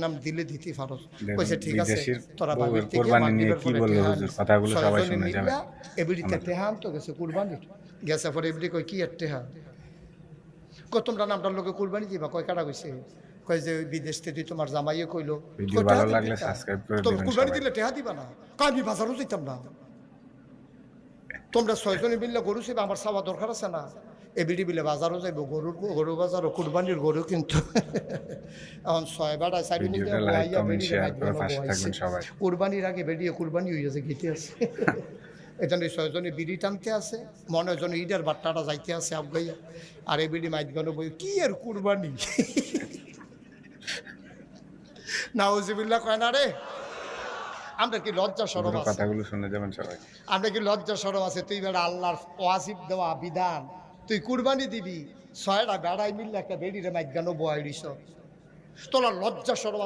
নাম দিলে দিতে পারো। কইছে ঠিক আছে, বিদেশির তোরা বাবির থেকে কোরবানি নিয়ে মাগরিবের কি পরে বললো টেহা হুজুর? নিস। কথাগুলো সবাই ছয়জনে শুনে যাবেন। মিল্লা এবিডিতে টেহা আনতো, গেছে কুরবানির। গেছে পরে এবিডি কয় কি আর টেহা? কয় তোমরা নামটার লোকে কুরবানি দিবা? কয় কাটা কইছে? কয় যে ওই বিদেশ থেকে তোমার জামাইয়ে কইলো। ভিডিও কয় টেহা ভালো দিম লাগলে কিতা? সাবস্ক্রাইব করে তোমরা দিবেন কুরবানি সবাই। দিলে টেহা দিবা না? কয় আমি বাজারও যাইতাম না। তোমরা ছয়জনে মিললে গরু সেবা আমার চাওয়া দরকার আছে না? এবিডি বিলে বাজারও যাইব, গরু বাজারও কুরবানির গরু কিন্তু এখন ছয় বেড়ায় চারি মিলে ভিডিওটা লাইক বহাইয়া কমেন্ট বেডিরে শেয়ার মাইক করে গানো পাশে বহাইছে। থাকবেন সবাই। কুরবানির আগে বেরিয়ে কুরবানি হয়ে যাচ্ছে, গীতে আছে। এখানে ছয়জনে বিড়ি টানতে আছে, মনে হয় যেন ঈদের বাট্টাটা যাইতে আছে আবগাইয়া। আর এই বিড়ি মাইক গানো বই কি এর কুরবানি। নাউজুবিল্লাহ কয় না রে। আমরা কি লজ্জা সরম হুজুরের আছে? কথাগুলো শুনে যাবেন সবাই। আমরা কি লজ্জা সরম আছে? তুই বেড়া আল্লাহর ওয়াজিব দেওয়া বিধান, তুই কুরবানি দিবি, ছয়টা বেড়াই মিললে একটা বেড়িরে মাইক গানো বয়াই দিছ। তোর লজ্জা সরম আছে?